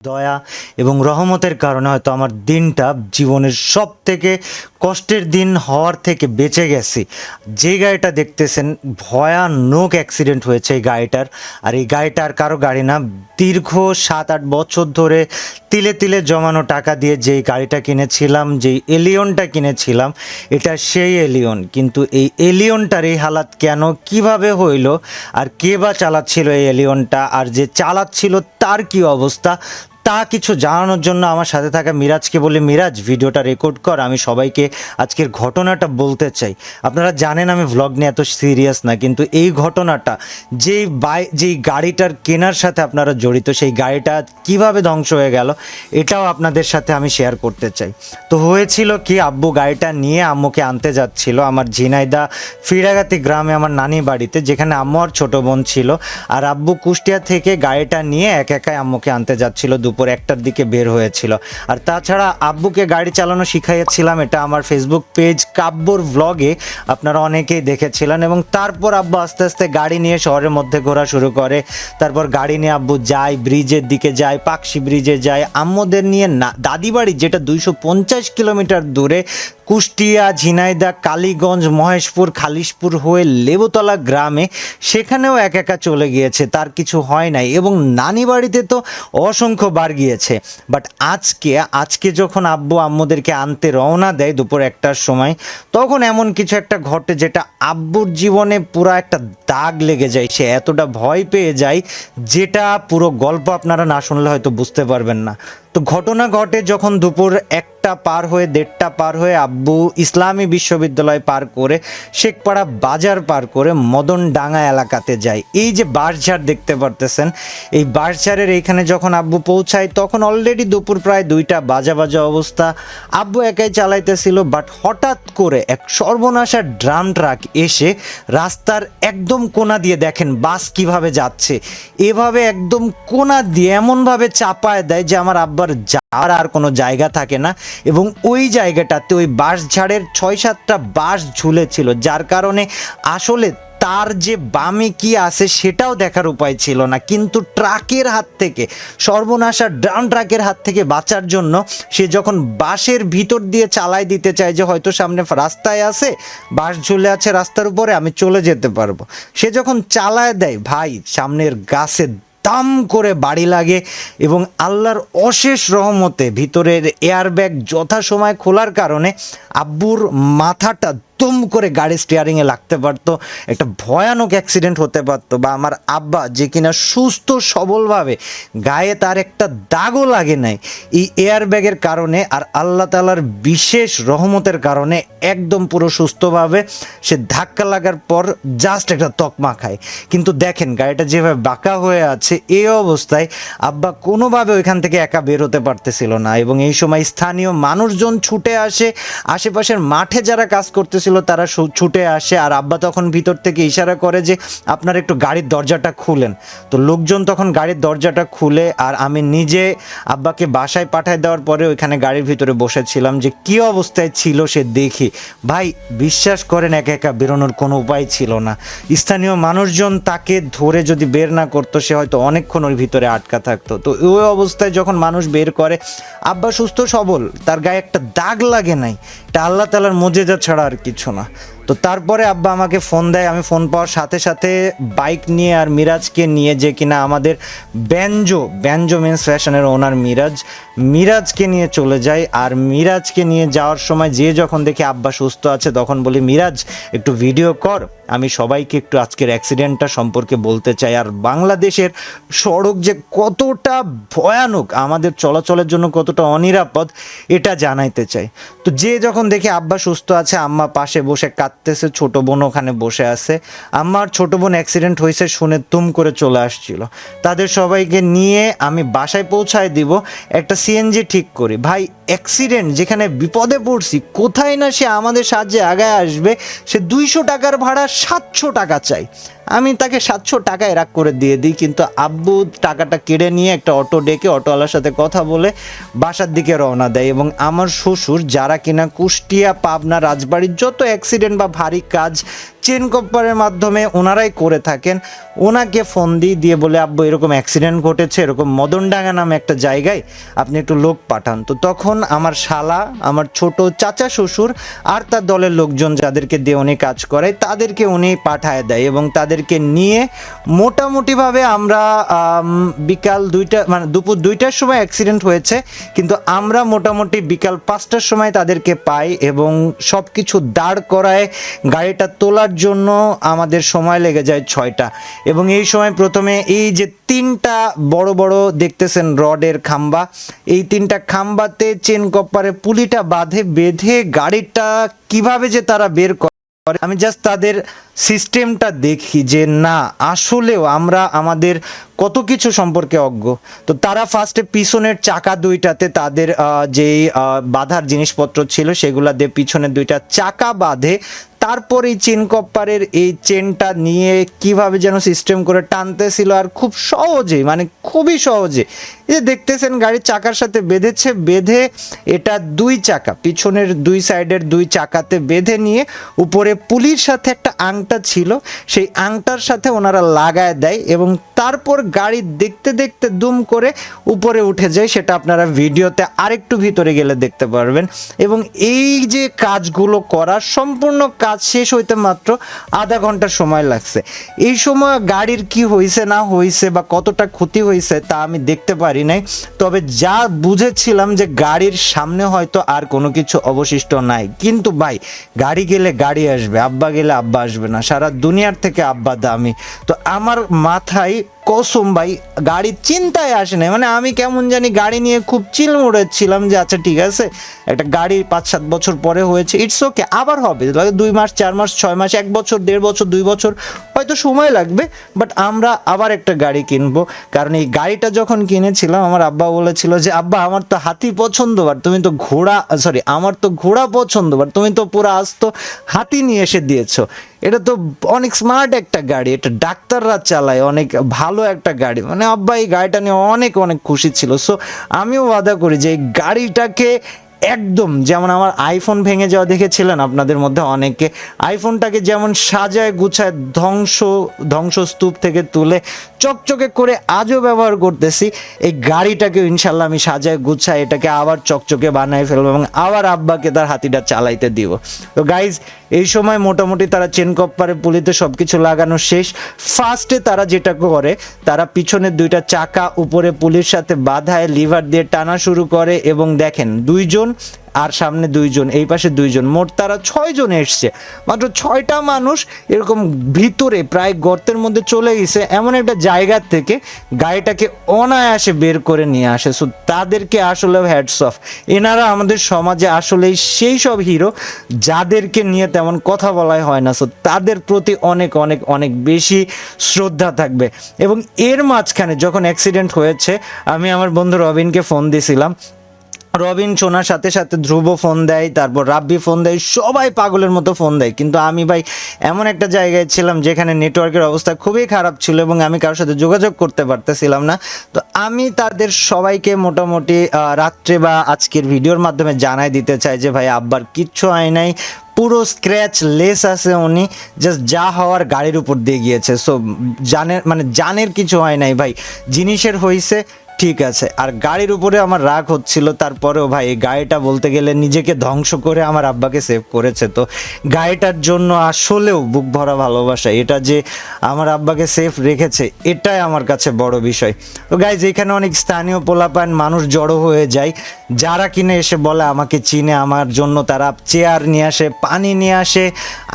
দয়া এবং রহমতের কারণে হয়তো আমার দিনটা জীবনের সব থেকে কষ্টের দিন হওয়ার থেকে বেঁচে গেছি। যে গাড়িটা দেখতেছেন ভয়ানক অ্যাক্সিডেন্ট হয়েছে এই গাড়িটার। আর এই গাড়িটা আর কারো গাড়ি না, দীর্ঘ 7-8 বছর ধরে তিলে তিলে জমানো টাকা দিয়ে যেই গাড়িটা কিনেছিলাম, যেই এলিয়নটা কিনেছিলাম, এটা সেই এলিয়ন। কিন্তু এই এলিয়নটার এই হালাত কেন, কিভাবে হইল, আর কে বা চালাচ্ছিল এই এলিয়নটা, আর যে চালাচ্ছিল তার কি অবস্থা, তা কিছু জানানোর জন্য আমার সাথে থাকা মিরাজকে বলি, মিরাজ ভিডিওটা রেকর্ড কর, আমি সবাইকে আজকের ঘটনাটা বলতে চাই। আপনারা জানেন আমি ভ্লগ নিয়ে এত সিরিয়াস না, কিন্তু এই ঘটনাটা যেই গাড়িটার কেনার সাথে আপনারা জড়িত, সেই গাড়িটা কিভাবে ধ্বংস হয়ে গেল এটাও আপনাদের সাথে আমি শেয়ার করতে চাই। তো হয়েছিল কি, আব্বু গাড়িটা নিয়ে আম্মুকে আনতে যাচ্ছিল আমার ঝিনাইদহ ফিরাগাতি গ্রামে, আমার নানি বাড়িতে, যেখানে আম্মু আর ছোটো বোন ছিল। আর আব্বু কুষ্টিয়া থেকে গাড়িটা নিয়ে একাই আম্মুকে আনতে যাচ্ছিল, দুপুর 1টার দিকে বের হয়েছিল। আর তাছাড়া আব্বুকে গাড়ি চালানো শিখাইয়াছিলাম, এটা আমার ফেসবুক পেজ কাব্যর ভ্লগে আপনারা অনেকেই দেখেছিলেন। এবং তারপর আব্বু আস্তে আস্তে গাড়ি নিয়ে শহরের মধ্যে ঘোরা শুরু করে। তারপর গাড়ি নিয়ে আব্বু যায়, ব্রিজের দিকে যায়, পাকশি ব্রিজে যায়, আম্মুদের নিয়ে দাদি বাড়ি, যেটা 250 কিলোমিটার দূরে, কুষ্টিয়া, ঝিনাইদহ, কালীগঞ্জ, মহেশপুর, খালিশপুর হয়ে লেবুতলা গ্রামে, সেখানেও একা চলে গিয়েছে, তার কিছু হয় নাই। এবং নানি বাড়িতে তো অসংখ্য বার গিয়েছে। বাট আজকে যখন আব্বু আম্মুদেরকে আনতে রওনা দেয় দুপুর 1টার সময়, তখন এমন কিছু একটা ঘটে যেটা আব্বুর জীবনে পুরো একটা দাগ লেগে যায়। সে এতটা ভয় পেয়ে যায়, যেটা পুরো গল্প আপনারা না শুনলে হয়তো বুঝতে পারবেন না। তো ঘটনা ঘটে যখন দুপুর 1টা পার হয়ে 1:30টা পার হয়ে আব্বু ইসলামী বিশ্ববিদ্যালয় পার করে শেখপাড়া বাজার পার করে মদনডাঙ্গা এলাকাতে যায়। এই যে বাঁশঝাড় দেখতে পারতেছেন, এই বাঁশঝাড়ের এইখানে যখন আব্বু পৌঁছায়, তখন অলরেডি দুপুর প্রায় 2টা বাজে অবস্থা। আব্বু একাই চালাইতেছিল, বাট হঠাৎ করে এক সর্বনাশা ড্রাম ট্রাক এসে রাস্তার একদম কোনা দিয়ে, দেখেন বাস কিভাবে যাচ্ছে, এভাবে একদম কোনা দিয়ে এমনভাবে চাপায় দেয় যে আমার আব্বার যাওয়ার আর কোনো জায়গা থাকে না। এবং ওই জায়গাটাতে ওই বাঁশঝাড়ের 6-7টা বাঁশ ঝুলেছিল, যার কারণে আসলে তার যে বামে কি আছে সেটাও দেখার উপায় ছিল না। কিন্তু ট্রাকের হাত থেকে, সর্বনাশা ড্রাম ট্রাকের হাত থেকে বাঁচার জন্য সে যখন বাঁশের ভিতর দিয়ে চালাই দিতে চায়, যে হয়তো সামনে রাস্তায় আছে, বাঁশ ঝুলে আছে রাস্তার উপরে, আমি চলে যেতে পারবো, সে যখন চালায় দেয়, ভাই সামনের গাছে দাম করে বাড়ি লাগে। এবং আল্লাহর অশেষ রহমতে ভিতরের এয়ারব্যাগ যথাসময় খোলার কারণে আব্বুর মাথাটা দুম করে গাড়ির স্টিয়ারিংয়ে লাগতে পারতো, একটা ভয়ানক অ্যাক্সিডেন্ট হতে পারতো। বা আমার আব্বা, যে কিনা সুস্থ সবলভাবে, গায়ে তার একটা দাগও লাগে নাই, এই এয়ারব্যাগের কারণে আর আল্লাহ তাআলার বিশেষ রহমতের কারণে একদম পুরো সুস্থভাবে সে ধাক্কা লাগার পর জাস্ট একটা তকমা খায়। কিন্তু দেখেন গাড়িটা যেভাবে বাঁকা হয়ে আছে, এই অবস্থায় আব্বা কোনোভাবে ওইখান থেকে একা বের হতে পারতেছিল না। এবং এই সময় স্থানীয় মানুষজন ছুটে আসে, আশেপাশের মাঠে যারা কাজ করতেছিল তারা ছুটে আসে। আর আব্বা তখন ভিতর থেকে ইশারা করে যে আপনার একটু গাড়ির দরজাটা খুলেন। তো লোকজন তখন গাড়ির দরজাটা খুলে, আর আমি নিজে আব্বাকে বাসায় পাঠায় দেওয়ার পরে ওইখানে গাড়ির ভিতরে বসেছিলাম, যে কী অবস্থায় ছিল সে দেখি। ভাই বিশ্বাস করেন, একা বেরোনোর কোনো উপায় ছিল না। স্থানীয় মানুষজন তাকে ধরে যদি বের না করতো, সে হয়তো অনেকক্ষণ ওর ভিতরে আটকা থাকতো। তো ওই অবস্থায় যখন মানুষ বের করে, আব্বা সুস্থ সবল, তার গায়ে একটা দাগ লাগে নাই, এটা আল্লাহ তাআলার মুজিজা ছাড়া আর কিছু না। তো তারপরে আব্বা আমাকে ফোন দেয়, আমি ফোন পাওয়ার সাথে সাথে বাইক নিয়ে আর মিরাজকে নিয়ে, যে কিনা আমাদের ব্যঞ্জো মেন্স ফ্যাশনের ওনার মিরাজকে নিয়ে চলে যাই। আর মিরাজকে নিয়ে যাওয়ার সময় যখন দেখি আব্বা সুস্থ আছে, তখন বলি মিরাজ একটু ভিডিও কর, আমি সবাইকে একটু আজকের অ্যাক্সিডেন্টটা সম্পর্কে বলতে চাই, আর বাংলাদেশের সড়ক যে কতটা ভয়ানক, আমাদের চলাচলের জন্য কতটা অনিরাপদ, এটা জানাইতে চাই। তো যখন দেখি আব্বা সুস্থ আছে, আম্মা পাশে বসে কাঁদতেছে, ছোটো বোন ওখানে বসে আছে। আমার ছোটো বোন অ্যাক্সিডেন্ট হয়েছে শুনে তুম করে চলে আসছিল। তাদের সবাইকে নিয়ে আমি বাসায় পৌঁছায় দিব, একটা সিএনজি ঠিক করি। ভাই অ্যাক্সিডেন্ট, যেখানে বিপদে পড়ছি, কোথায় না সে আমাদের সাহায্যে আগায় আসবে, সে 200 টাকার ভাড়া 700 টাকা চাই। আমি তাকে 700 টাকায় রাগ করে দিয়ে দিই, কিন্তু আব্বু টাকাটা কেড়ে নিয়ে একটা অটো ডেকে অটোওয়ালার সাথে কথা বলে বাসার দিকে রওনা দেয়। এবং আমার শ্বশুর, যারা কিনা কুষ্টিয়া, পাবনা, রাজবাড়ির যত অ্যাক্সিডেন্ট বা ভারী কাজ চেন কপ্পারের মাধ্যমে ওনারাই করে থাকেন, ওনাকে ফোন দিয়ে বলে আব্বু এরকম অ্যাক্সিডেন্ট ঘটেছে, এরকম মদনডাঙ্গা নামে একটা জায়গায়, আপনি একটু লোক পাঠান। তো তখন আমার শালা, আমার ছোট চাচা শ্বশুর আর তার দলের লোকজন যাদেরকে দিয়ে উনি কাজ করায় তাদেরকে উনি পাঠায় দেয় এবং তাদেরকে নিয়ে মোটামুটিভাবে আমরা বিকাল 2টা মানে দুপুর 2টার সময় অ্যাক্সিডেন্ট হয়েছে, কিন্তু আমরা মোটামুটি বিকাল 5টার সময় তাদেরকে পাই এবং সব কিছু দাঁড় করায় গাড়িটা তোলার জন্য আমাদের সময় লেগে যায় 6টা। এবং এই সময় প্রথমে এই যে 3টা বড় বড় দেখতেছেন রডের খাম্বা, এই 3টা খাম্বাতে চেন কপ্পারে পুলিটা বেঁধে গাড়িটা কিভাবে যে তারা বের করে, আমি জাস্ট তাদের সিস্টেমটা দেখি যে না আসলেও আমরা আমাদের কত কিছু সম্পর্কে অজ্ঞ। তো তারা ফার্স্টে পিছনের চাকা 2টাতে তাদের যেই বাঁধার জিনিসপত্র ছিল সেগুলা দিয়ে পিছনের 2টা চাকা বাঁধে, তারপর এই চেন কপ্পারের এই চেনটা নিয়ে কিভাবে যেন সিস্টেম করে টানতেছিল, আর খুব সহজে, মানে খুবই সহজে, এই যে দেখতেছেন গাড়ির চাকার সাথে বেঁধে এটা 2 চাকা পিছনের 2 সাইডের 2 চাকাতে বেঁধে নিয়ে উপরে পুলির সাথে একটা আংটা ছিল, সেই আংটার সাথে ওনারা লাগায় দেয় এবং তারপর গাড়ি দেখতে দেখতে দুম করে উপরে উঠে যায়। সেটা আপনারা ভিডিওতে আরেকটু ভিতরে গেলে দেখতে পারবেন। এবং এই যে কাজগুলো করার সম্পূর্ণ কাজ শেষ হইতে মাত্র আধা ঘন্টা সময় লাগছে। এই সময় গাড়ির কি হয়েছে না হয়েছে বা কতটা ক্ষতি হয়েছে তা আমি দেখতে পারি নাই, তবে যা বুঝেছিলাম যে গাড়ির সামনে হয়তো আর কোনো কিছু অবশিষ্ট নাই। কিন্তু ভাই, গাড়ি গেলে গাড়ি আসবে, আব্বা গেলে আব্বা আসবে না, সারা দুনিয়ার থেকে আব্বা দামি। তো আমার মাথায় কসম ভাই গাড়ির চিন্তায় আসে নাই, মানে আমি কেমন জানি গাড়ি নিয়ে খুব চিল ছিলাম যে আচ্ছা ঠিক আছে, একটা গাড়ি 5-7 বছর পরে হয়েছে, ইটস ওকে, আবার হবে, 2 মাস 4 মাস 6 মাস 1 বছর 1.5 বছর 2 বছর হয়তো সময় লাগবে, বাট আমরা আবার একটা গাড়ি কিনবো। কারণ এই গাড়িটা যখন কিনেছিলাম আমার আব্বা বলেছিল যে আব্বা আমার তো হাতি পছন্দ, বাট তুমি তো আমার তো ঘোড়া পছন্দ, বাট তুমি তো পুরো আস্ত হাতি নিয়ে এসে দিয়েছো, এটা তো অনেক স্মার্ট একটা গাড়ি, এটা ডাক্তাররা চালায়, অনেক ভালো একটা গাড়ি। মানে আব্বা এই গাড়িটা নিয়ে অনেক অনেক খুশি ছিল। সো আমিও ওয়াদা করি যে এই গাড়িটাকে একদম, যেমন আমার আইফোন ভেঙে যাওয়া দেখেছিলেন আপনাদের মধ্যে অনেকে, আইফোনটাকে যেমন সাজায় গুছায় ধ্বংসস্তূপ থেকে তুলে চকচকে করে আজও ব্যবহার করতেছি, এই গাড়িটাকেও ইনশাল্লাহ আমি সাজায় গুছায় এটাকে আবার চকচকে বানায় ফেলবো এবং আবার আব্বাকে তার হাতিটা চালাইতে দিব। তো গাইজ, এই সময় মোটামুটি তারা চেন কপ্পারে পুলিতে সব কিছু লাগানো শেষ। ফার্স্টে তারা যেটা করে, তারা পিছনের 2টা চাকা উপরে পুলির সাথে বাঁধায় লিভার দিয়ে টানা শুরু করে এবং দেখেন 2 জন আর সামনে 2 জন, এই পাশে 2 জন, মোট তারা 6 জন এসছে। মাত্র 6টা মানুষ এরকম ভিতরে প্রায় গর্তের মধ্যে চলে গেছে এমন একটা জায়গা থেকে গাড়িটাকে অনায়াসে বের করে নিয়ে আসে। সো তাদেরকে আসলে হ্যাটস অফ, এনারা আমাদের সমাজে আসলেই সেই সব হিরো যাদেরকে নিয়ে তেমন কথা বলাই হয় না। সো তাদের প্রতি অনেক অনেক অনেক বেশি শ্রদ্ধা থাকবে। এবং এর মাঝখানে যখন অ্যাক্সিডেন্ট হয়েছে, আমি আমার বন্ধু রবিনকে ফোন দিয়েছিলাম, রবিন শোনার সাথে সাথে ধ্রুব ফোন দেয়, তারপর রাব্বি ফোন দেয়, সবাই পাগলের মতো ফোন দেয়। কিন্তু আমি ভাই এমন একটা জায়গায় ছিলাম যেখানে নেটওয়ার্কের অবস্থা খুবই খারাপ ছিল এবং আমি কারোর সাথে যোগাযোগ করতে পারতেছিলাম না। তো আমি তাদের সবাইকে মোটামুটি রাত্রে বা আজকের ভিডিওর মাধ্যমে জানাই দিতে চাই যে ভাই আব্বার কিচ্ছু হয় নাই, পুরো স্ক্র্যাচ লেস আছে, উনি জাস্ট যা হওয়ার গাড়ির উপর দিয়ে গিয়েছে। সো জানের কিছু হয় নাই ভাই, জিনিসের হয়েছে, ঠিক আছে। আর গাড়ির উপরে আমার রাগ হচ্ছিল, তারপরেও ভাই এই গাড়িটা বলতে গেলে নিজেকে ধ্বংস করে আমার আব্বাকে সেভ করেছে। তো গাড়িটার জন্য আসলেও বুক ভরা ভালোবাসা, এটা যে আমার আব্বাকে সেফ রেখেছে এটাই আমার কাছে বড় বিষয়। তো গাইজ, এখানে অনেক স্থানীয় পোলাপান মানুষ জড়ো হয়ে যায়, যারা কিনে এসে বলে আমাকে চিনে, আমার জন্য তারা চেয়ার নিয়ে আসে, পানি নিয়ে আসে,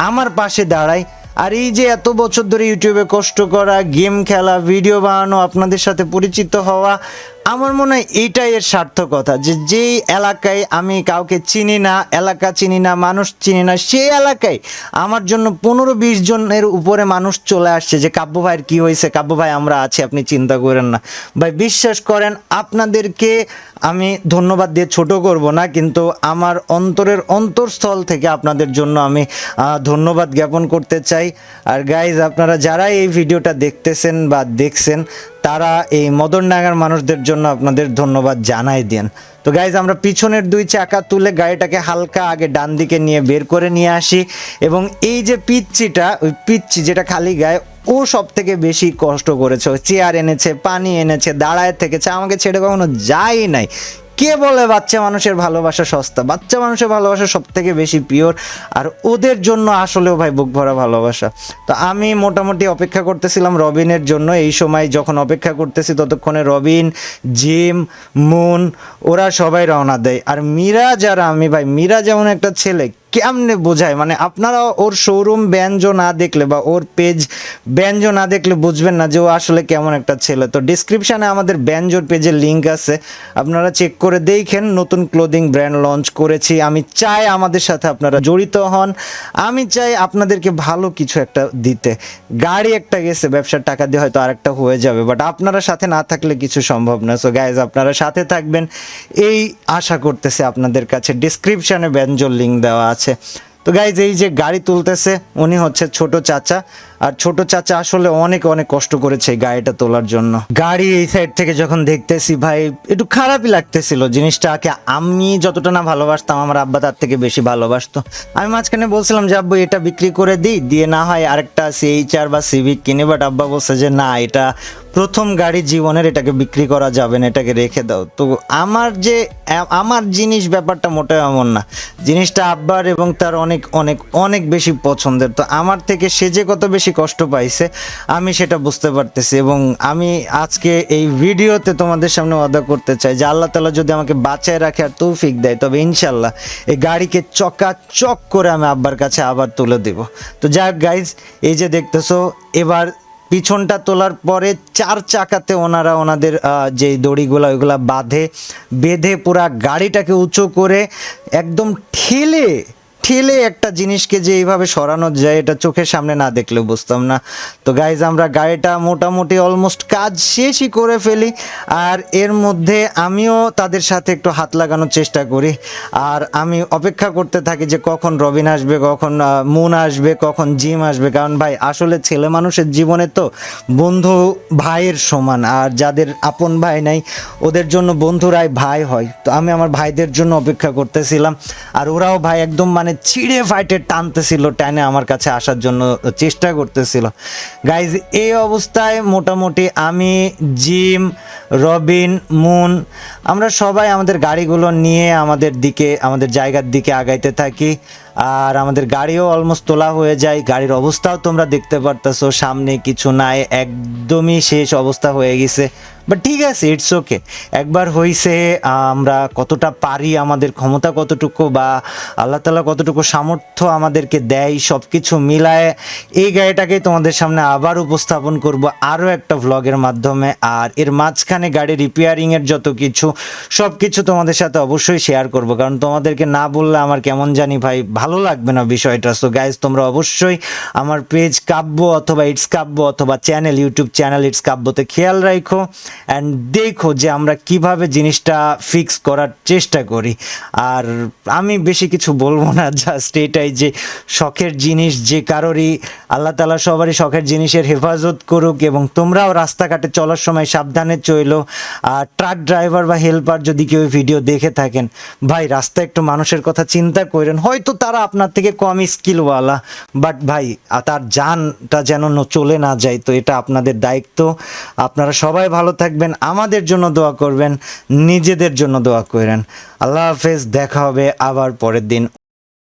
আমার পাশে দাঁড়ায়। আর এই যে এত বছর ধরে ইউটিউবে কষ্ট করা, গেম খেলা, ভিডিও বানানো, আপনাদের সাথে পরিচিত হওয়া, আমার মনে হয় এইটাই এর সার্থকতা, যে যেই এলাকায় আমি কাউকে চিনি না, এলাকা চিনি না, মানুষ চিনি না, সেই এলাকায় আমার জন্য 15-20 জনের উপরে মানুষ চলে আসছে যে কাব্য ভাইয়ের কি হয়েছে, কাব্য ভাই আমরা আছি, আপনি চিন্তা করেন না। ভাই বিশ্বাস করেন, আপনাদেরকে আমি ধন্যবাদ দিয়ে ছোট করব না, কিন্তু আমার অন্তরের অন্তরস্থল থেকে আপনাদের জন্য আমি ধন্যবাদ জ্ঞাপন করতে চাই। আর গাইজ, আপনারা যারা এই ভিডিওটা দেখতেছেন বা দেখছেন, তারা এই মদনডাঙ্গার মানুষদের জন্য আপনাদের ধন্যবাদ জানাই দেন। তো গাইজ, আমরা পিছনের 2 চাকা তুলে গাড়িটাকে হালকা আগে ডান দিকে নিয়ে বের করে নিয়ে আসি, এবং এই যে পিচ্চিটা, ওই পিচ্চি যেটা খালি গায়ে, ও সব থেকে বেশি কষ্ট করেছে। ও চেয়ার এনেছে, পানি এনেছে, দাঁড়ায় থেকেছে, আমাকে ছেড়ে কখনো যায় নাই। কে বলে বাচ্চা মানুষের ভালোবাসা সস্তা? বাচ্চা মানুষের ভালোবাসা সব থেকে বেশি পিওর, আর ওদের জন্য আসলেও ভাই বুক ভরা ভালোবাসা। তো আমি মোটামুটি অপেক্ষা করতেছিলাম রবিনের জন্য। এই সময় যখন অপেক্ষা করতেছি, ততক্ষণে রবিন, জিম, মুন ওরা সবাই রওনা দেয়। আর মীরা, যারা আমি ভাই, মীরা যেমন একটা ছেলে, কেমনে বোঝায়, মানে আপনারা ওর শোরুম ব্যঞ্জো না দেখলে বা ওর পেজ ব্যঞ্জো না দেখলে বুঝবেন না যে ও আসলে কেমন একটা ছেলে। তো ডিসক্রিপশানে আমাদের ব্যঞ্জোর পেজের লিঙ্ক আছে, আপনারা চেক করে দেখেন। নতুন ক্লোদিং ব্র্যান্ড লঞ্চ করেছি, আমি চাই আমাদের সাথে আপনারা জড়িত হন। আমি চাই আপনাদেরকে ভালো কিছু একটা দিতে। গাড়ি একটা গেছে, ব্যবসার টাকা দিয়ে হয়তো আরেকটা হয়ে যাবে, বাট আপনারা সাথে না থাকলে কিছু সম্ভব না। সো গাইজ, আপনারা সাথে থাকবেন এই আশা করতেছে আপনাদের কাছে। ডিসক্রিপশানে ব্যঞ্জোর লিঙ্ক দেওয়া আছে। তো গাইজ, এই যে গাড়ি তুলতেছে উনি হচ্ছে ছোট চাচা, আর ছোট চাচা আসলে অনেক অনেক কষ্ট করেছে এই গাড়িটা তোলার জন্য। গাড়ি এই সাইড থেকে যখন দেখতেছি ভাই, একটু খারাপই লাগতেছিল জিনিসটাকে। আমি যতটা না ভালোবাসতাম, আমার আব্বা তার থেকে বেশি ভালোবাসতো। আমি মাঝখানে বলছিলাম যে আব্বু এটা বিক্রি করে দিই, দিয়ে না হয় আরেকটা CHR বা সিভিক কিনে, বাট আব্বা বলছে যে না, এটা প্রথম গাড়ি জীবনের, এটাকে বিক্রি করা যাবে না, এটাকে রেখে দাও। তো আমার জিনিস ব্যাপারটা মোটেও এমন না, জিনিসটা আব্বার এবং তার অনেক অনেক অনেক বেশি পছন্দের। তো আমার থেকে সে যে কত বেশি কষ্ট পাইছে আমি সেটা বুঝতে পারতেছি, এবং আমি আজকে এই ভিডিওতে তোমাদের সামনে ওয়াদা করতে চাই যে আল্লাহ তাআলা যদি আমাকে বাঁচায় রাখে আর তৌফিক দেয়, তবে ইনশাল্লাহ এই গাড়িকে চকাচক করে আমি আব্বার কাছে আবার তুলে দেব। তো যাক গাইজ, এই যে দেখতেছো, এবার পিছনটা তোলার পরে 4 চাকাতে ওনারা ওনাদের যে দড়িগুলো ওইগুলা বেঁধে পুরা গাড়িটাকে উঁচু করে একদম ঠেলে একটা জিনিসকে যে এইভাবে সরানো যায়, এটা চোখের সামনে না দেখলে বুঝতাম না। তো গাইজ, আমরা গাড়িটা মোটামুটি অলমোস্ট কাজ শেষই করে ফেলি, আর এর মধ্যে আমিও তাদের সাথে একটু হাত লাগানোর চেষ্টা করি। আর আমি অপেক্ষা করতে থাকি যে কখন রবিন আসবে, কখন মুন আসবে, কখন জিম আসবে। কারণ ভাই, আসলে ছেলে মানুষের জীবনে তো বন্ধু ভাইয়ের সমান, আর যাদের আপন ভাই নাই ওদের জন্য বন্ধুরাই ভাই হয়। তো আমি আমার ভাইদের জন্য অপেক্ষা করতেছিলাম, আর ওরাও ভাই একদম মানে ছিঁড়ে ফাইটে টানতেছিল, টানে আমার কাছে আসার জন্য চেষ্টা করতেছিল। গাইজ, এই অবস্থায় মোটামুটি আমি, জিম, রবিন, মুন, আমরা সবাই আমাদের গাড়িগুলো নিয়ে আমাদের জায়গার দিকে আগাইতে থাকি। আর আমাদের গাড়িও অলমোস্ট তোলা হয়ে যায়। গাড়ির অবস্থাও তোমরা দেখতে পারতেছো, সামনে কিছু নাই, একদমই শেষ অবস্থা হয়ে গেছে। বাট ঠিক আছে, ইটস ওকে। একবার হইছে, আমরা কতটা পারি, আমাদের ক্ষমতা কতটুকু বা আল্লাহ তাআলা কতটুকু সামর্থ্য আমাদেরকে দেয়, সব কিছু মিলায় এই গাড়িটাকে তোমাদের সামনে আবার উপস্থাপন করব আরও একটা ভ্লগের মাধ্যমে। আর এর মাঝখানে গাড়ি রিপেয়ারিংয়ের যত কিছু, সব কিছু তোমাদের সাথে অবশ্যই শেয়ার করব, কারণ তোমাদেরকে না বললে আমার কেমন জানি ভাই ভালো লাগবে না বিষয়টা। সো গাইজ, তোমরা অবশ্যই আমার পেজ কাব্য অথবা ইটস কাব্য অথবা ইউটিউব চ্যানেল ইটস কাব্যতে খেয়াল রাখো, অ্যান্ড দেখো যে আমরা কিভাবে জিনিসটা ফিক্স করার চেষ্টা করি। আর আমি বেশি কিছু বলবো না, জাস্ট এটাই যে শখের জিনিস যে কারোরই, আল্লাহ তাআলা সবারই শখের জিনিসের হেফাজত করুক, এবং তোমরাও রাস্তাঘাটে চলার সময় সাবধানে চলো। আর ট্রাক ড্রাইভার বা হেল্পার যদি কেউ ভিডিও দেখে থাকেন, ভাই রাস্তায় একটু মানুষের কথা চিন্তা করেন। হয়তো তারা আপনার থেকে কম স্কিলওয়ালা, বাট ভাই তার জানটা যেন চলে না যায়, তো এটা আপনাদের দায়িত্ব। আপনারা সবাই ভালো থাকবেন, আমাদের জন্য দোয়া করবেন, নিজেদের জন্য দোয়া করেন। আল্লাহ হাফেজ, দেখা হবে আবার পরের দিন